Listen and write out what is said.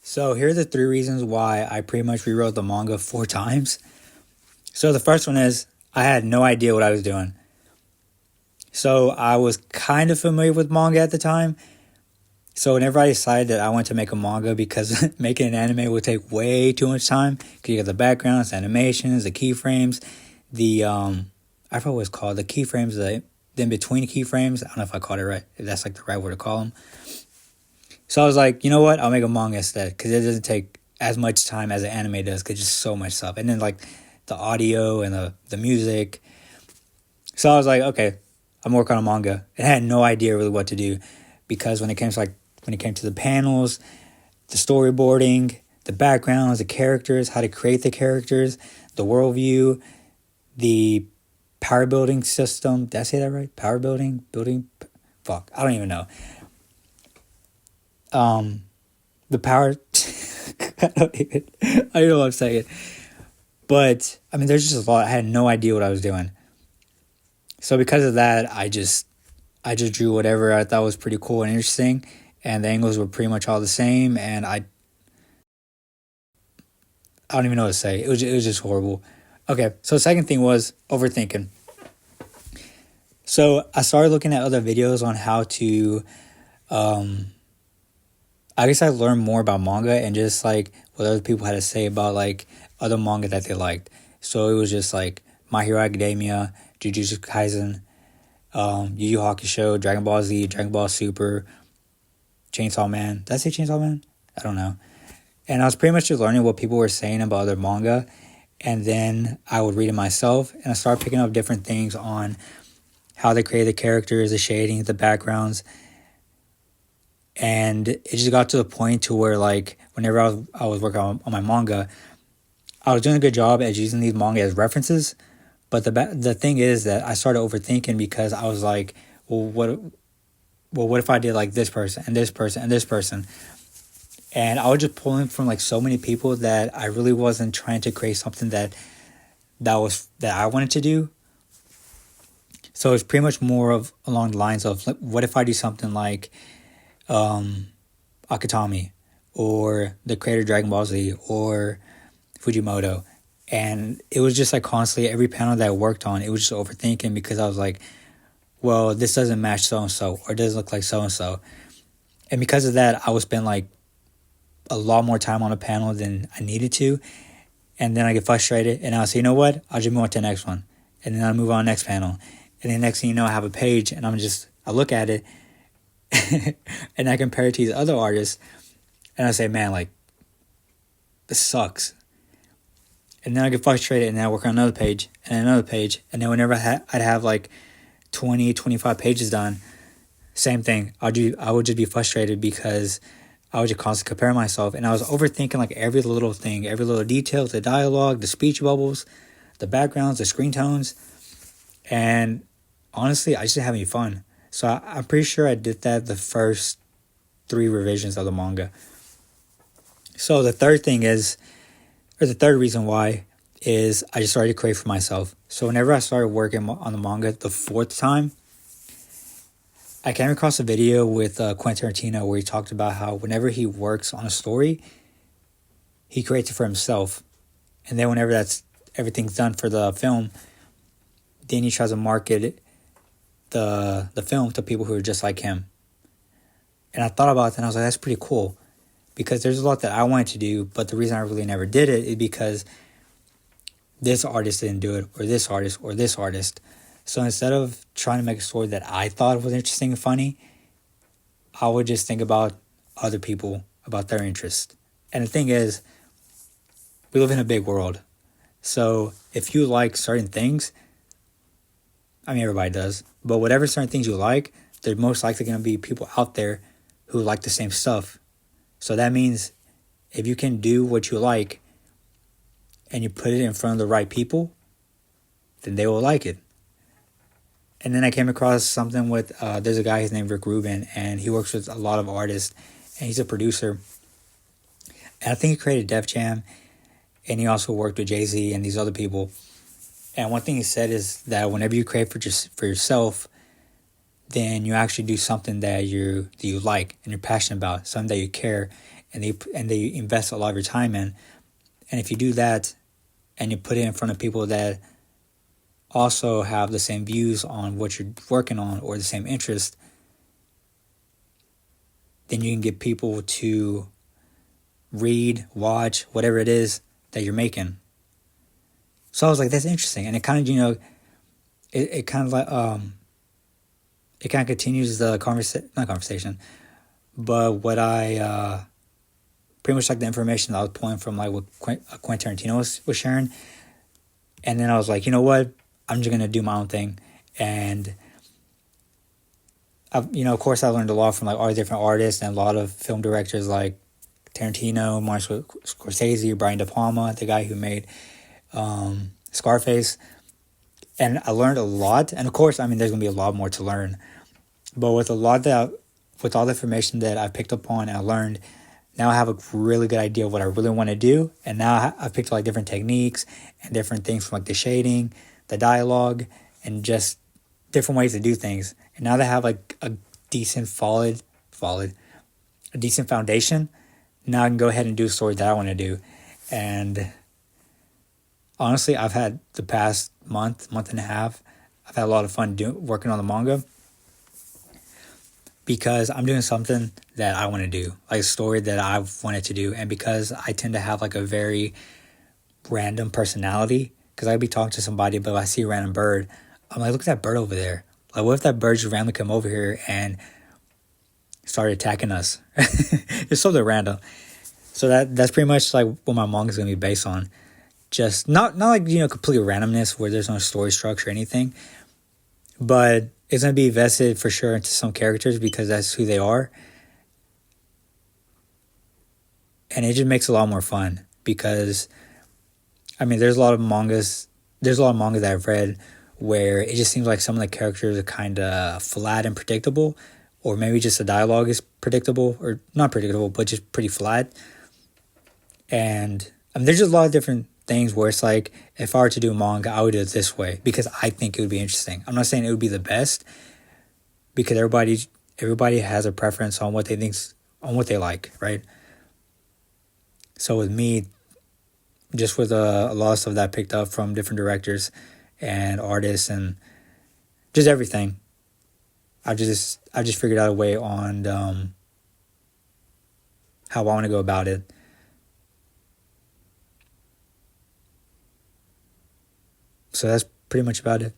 So here are the 3 reasons why I pretty much rewrote the manga 4 times. So the first one is I had no idea what I was doing. So I was kind of familiar with manga at the time. So whenever I decided that I wanted to make a manga, because making an anime would take way too much time, because you got the backgrounds, the animations, the keyframes, I forgot what it's called, the keyframes, the in-between keyframes. I don't know if I called it right, if that's like the right word to call them. So I was like, you know what, I'll make a manga instead, because it doesn't take as much time as an anime does, because just so much stuff. And then like the audio and the music. So I was like, okay, I'm working on a manga. And I had no idea really what to do, because when it came to the panels, the storyboarding, the backgrounds, the characters, how to create the characters, the worldview, the power building system. Did I say that right? Power building? Fuck, I don't even know. The power... I don't know what I'm saying. But, I mean, there's just a lot. I had no idea what I was doing. So because of that, I just drew whatever I thought was pretty cool and interesting, and the angles were pretty much all the same, and I don't even know what to say. It was just horrible. Okay, so the second thing was overthinking. So I started looking at other videos on how to, I guess I learned more about manga and just like what other people had to say about like other manga that they liked. So it was just like My Hero Academia, Jujutsu Kaisen, Yu Yu Hakusho, Dragon Ball Z, Dragon Ball Super, Chainsaw Man. Did I say Chainsaw Man? I don't know. And I was pretty much just learning what people were saying about their manga, and then I would read it myself, and I started picking up different things on how they create the characters, the shading, the backgrounds. And it just got to the point to where, like, whenever I was working on my manga, I was doing a good job at using these manga as references. But the thing is that I started overthinking, because I was like, what if I did like this person and this person and this person? And I was just pulling from like so many people that I really wasn't trying to create something that I wanted to do. So it's pretty much more of along the lines of, like, what if I do something like Akutami, or the creator of Dragon Ball Z, or Fujimoto. And it was just like constantly every panel that I worked on, it was just overthinking, because I was like, well, this doesn't match so-and-so, or it doesn't look like so-and-so. And because of that, I would spend like a lot more time on a panel than I needed to. And then I get frustrated, and I'll say, you know what, I'll just move on to the next one. And then I'll move on to the next panel. And then next thing you know, I have a page, and I look at it, and I compare it to these other artists, and I say, man, like, this sucks. And then I get frustrated, and then I work on another page, and another page, and then whenever I'd have like 20, 25 pages done, same thing. I would just be frustrated, because I would just constantly compare myself, and I was overthinking like every little thing, every little detail, the dialogue, the speech bubbles, the backgrounds, the screen tones, and honestly, I just didn't have any fun. So I'm pretty sure I did that the first 3 revisions of the manga. So the third reason why is I just started to create for myself. So whenever I started working on the manga the 4th time, I came across a video with Quentin Tarantino where he talked about how whenever he works on a story, he creates it for himself. And then whenever everything's done for the film, then he tries to market the film to people who are just like him. And I thought about that, and I was like, that's pretty cool. Because there's a lot that I wanted to do, but the reason I really never did it is because this artist didn't do it, or this artist, or this artist. So instead of trying to make a story that I thought was interesting and funny, I would just think about other people, about their interests. And the thing is, we live in a big world. So if you like certain things, I mean, everybody does, but whatever certain things you like, there's most likely going to be people out there who like the same stuff. So that means if you can do what you like and you put it in front of the right people, then they will like it. And then I came across something with, there's a guy, his name is Rick Rubin, and he works with a lot of artists, and he's a producer. And I think he created Def Jam, and he also worked with Jay-Z and these other people. And one thing he said is that whenever you create for yourself, then you actually do something that you like and you're passionate about, something that you care, and they invest a lot of your time in. And if you do that and you put it in front of people that also have the same views on what you're working on or the same interest, then you can get people to read, watch, whatever it is that you're making. So I was like, that's interesting. And it kind of, it kind of like, it kind of continues the not conversation, but what I, pretty much like the information that I was pulling from like what Quentin Tarantino was sharing. And then I was like, you know what? I'm just going to do my own thing. And, of course I learned a lot from like all the different artists and a lot of film directors like Tarantino, Martin Scorsese, Brian De Palma, the guy who made Scarface. And I learned a lot. And of course, there's going to be a lot more to learn. But with all the information that I picked up on and I learned, now I have a really good idea of what I really want to do. And now I've picked up like different techniques and different things from like the shading, the dialogue, and just different ways to do things. And now that I have like a decent a decent foundation, now I can go ahead and do the story that I want to do. And honestly, I've had the past month and a half, I've had a lot of fun working on the manga, because I'm doing something that I want to do, like a story that I've wanted to do. And because I tend to have like a very random personality, because I'd be talking to somebody, but if I see a random bird, I'm like, look at that bird over there. Like, what if that bird just randomly come over here and start attacking us? It's something random. So that's pretty much like what my manga is going to be based on. Just not like, complete randomness where there's no story structure or anything, but it's going to be vested for sure into some characters because that's who they are. And it just makes it a lot more fun because, there's a lot of mangas that I've read where it just seems like some of the characters are kind of flat and predictable, or maybe just the dialogue is predictable, or not predictable, but just pretty flat. And there's just a lot of different things where it's like, if I were to do a manga, I would do it this way because I think it would be interesting. I'm not saying it would be the best, because everybody has a preference on what they like, right? So with me, just with a lot of stuff that I picked up from different directors and artists and just everything, I just figured out a way on how I want to go about it. So that's pretty much about it.